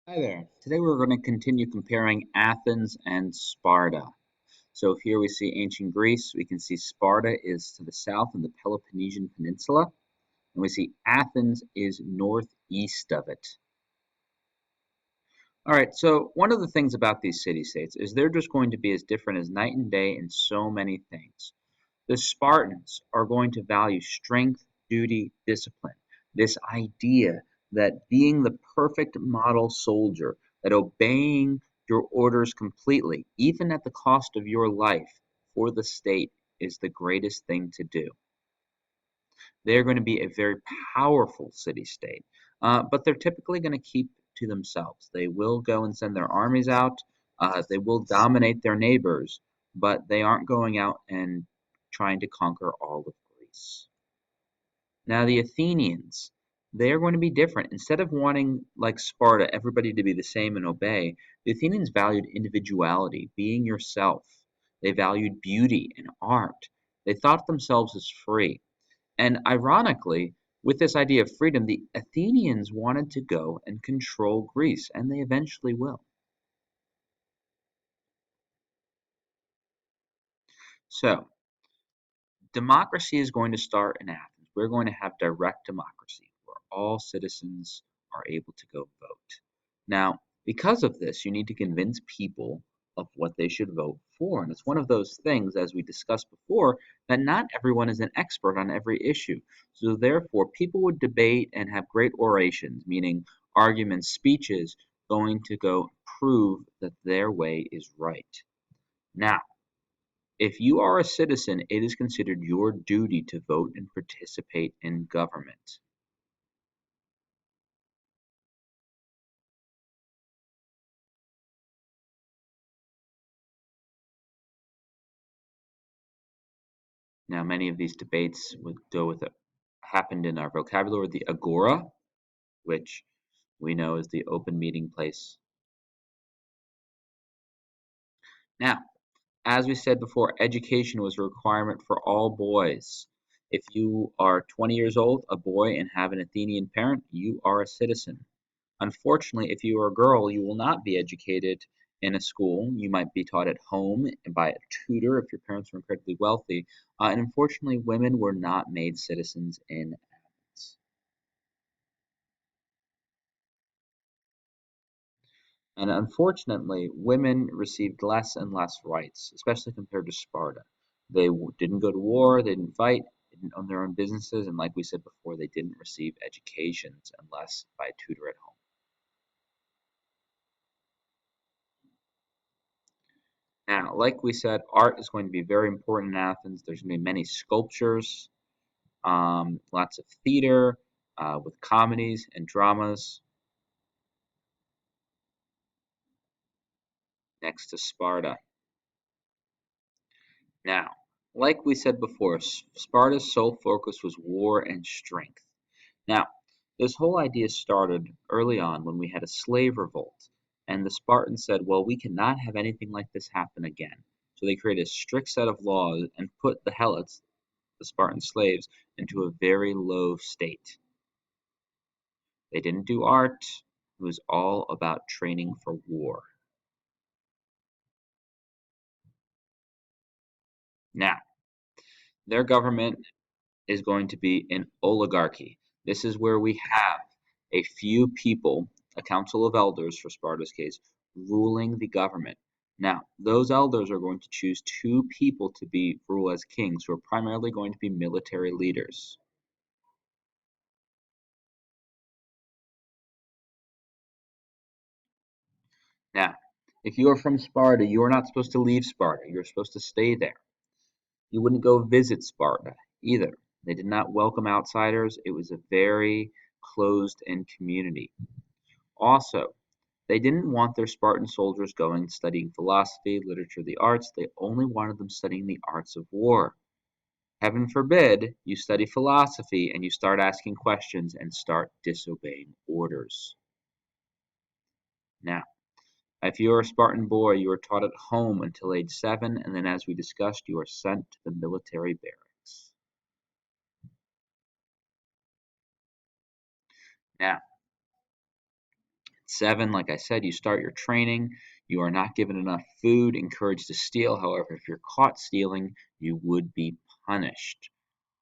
Hi there. Today we're going to continue comparing Athens and Sparta. So here we see ancient Greece. We can see Sparta is to the south in the Peloponnesian Peninsula, and we see Athens is northeast of it. All right, so one of the things about these city-states is they're just going to be as different as night and day in so many things. The Spartans are going to value strength, duty, discipline. This idea that being the perfect model soldier, that obeying your orders completely, even at the cost of your life for the state, is the greatest thing to do. They're going to be a very powerful city state, but they're typically going to keep to themselves. They will go and send their armies out. They will dominate their neighbors, but they aren't going out and trying to conquer all of Greece. Now, the Athenians, they are going to be different. Instead of wanting, like Sparta, everybody to be the same and obey, the Athenians valued individuality, being yourself. They valued beauty and art. They thought themselves as free. And ironically, with this idea of freedom, the Athenians wanted to go and control Greece, and they eventually will. So, democracy is going to start in Athens. We're going to have direct democracy where all citizens are able to go vote. Now, because of this, you need to convince people of what they should vote for. And it's one of those things, as we discussed before, that not everyone is an expert on every issue. So, therefore, people would debate and have great orations, meaning arguments, speeches, going to go prove that their way is right. Now, if you are a citizen, it is considered your duty to vote and participate in government. Now, many of these debates would go with it, happened in our vocabulary, the agora, which we know is the open meeting place. Now, as we said before, education was a requirement for all boys. If you are 20 years old, a boy, and have an Athenian parent, you are a citizen. Unfortunately, if you are a girl, you will not be educated in a school. You might be taught at home and by a tutor if your parents were incredibly wealthy. And unfortunately, women were not made citizens in Athens. And unfortunately, women received less and less rights, especially compared to Sparta. They didn't go to war, they didn't fight, they didn't own their own businesses, and like we said before, they didn't receive educations unless by a tutor at home. Now, like we said, art is going to be very important in Athens. There's going to be many sculptures, lots of theater with comedies and dramas next to Sparta. Now, like we said before, Sparta's sole focus was war and strength. Now, this whole idea started early on when we had a slave revolt, and the Spartans said, well, we cannot have anything like this happen again. So they created a strict set of laws and put the Helots, the Spartan slaves, into a very low state. They didn't do art, it was all about training for war. Now, their government is going to be an oligarchy. This is where we have a few people, a council of elders for Sparta's case, ruling the government. Now, those elders are going to choose two people to be rule as kings who are primarily going to be military leaders. Now, if you are from Sparta, you are not supposed to leave Sparta. You're supposed to stay there. You wouldn't go visit Sparta either. They did not welcome outsiders. It was a very closed-in community. Also, they didn't want their Spartan soldiers going studying philosophy, literature, the arts. They only wanted them studying the arts of war. Heaven forbid you study philosophy and you start asking questions and start disobeying orders. Now, if you are a Spartan boy, you are taught at home until age 7, and then, as we discussed, you are sent to the military barracks. Now, 7, like I said, you start your training. You are not given enough food, encouraged to steal. However, if you're caught stealing, you would be punished.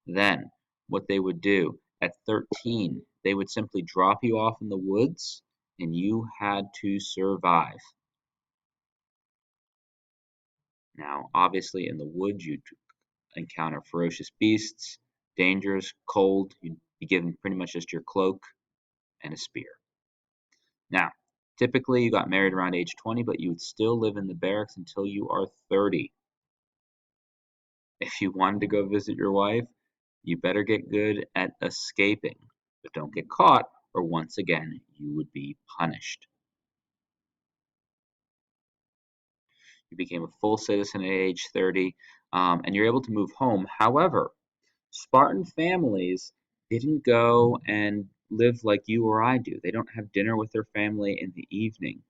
Then, what they would do at 13, they would simply drop you off in the woods and you had to survive. Now, obviously, in the woods, you'd encounter ferocious beasts, dangers, cold. You'd be given pretty much just your cloak and a spear. Now, typically, you got married around age 20, but you would still live in the barracks until you are 30. If you wanted to go visit your wife, you better get good at escaping, but don't get caught, or once again, you would be punished. You became a full citizen at age 30, and you're able to move home. However, Spartan families didn't go and live like you or I do. They don't have dinner with their family in the evening.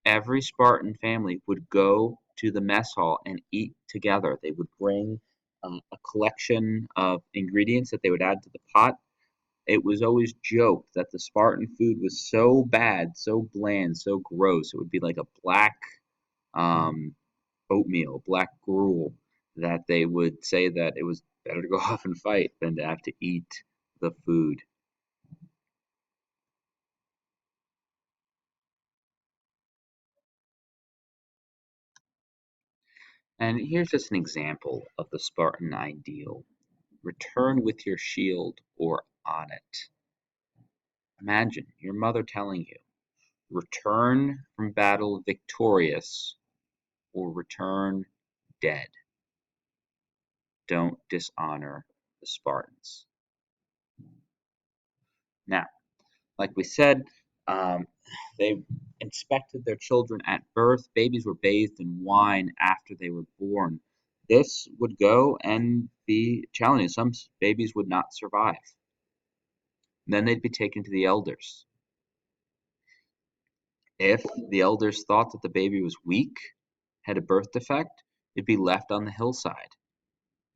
Every Spartan family would go to the mess hall and eat together. They would bring a collection of ingredients that they would add to the pot. It was always joked that the Spartan food was so bad, so bland, so gross. It would be like a black um, oatmeal, black gruel, that they would say that it was better to go off and fight than to have to eat the food. And here's just an example of the Spartan ideal. Return with your shield or on it. Imagine your mother telling you, return from battle victorious or return dead. Don't dishonor the Spartans. Now, like we said, um, they inspected their children at birth. Babies were bathed in wine after they were born. This would go and be challenging. Some babies would not survive. Then they'd be taken to the elders. If the elders thought that the baby was weak, had a birth defect, it'd be left on the hillside.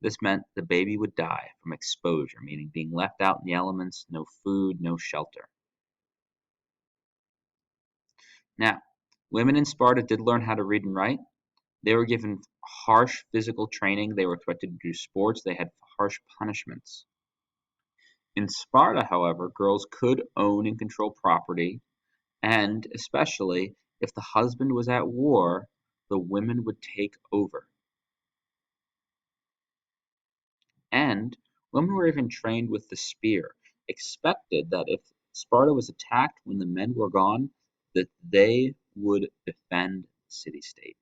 This meant the baby would die from exposure, meaning being left out in the elements, no food, no shelter. Now, women in Sparta did learn how to read and write. They were given harsh physical training. They were expected to do sports. They had harsh punishments. In Sparta, however, girls could own and control property, and especially if the husband was at war, the women would take over. And women were even trained with the spear, expected that if Sparta was attacked when the men were gone, that they would defend the city state.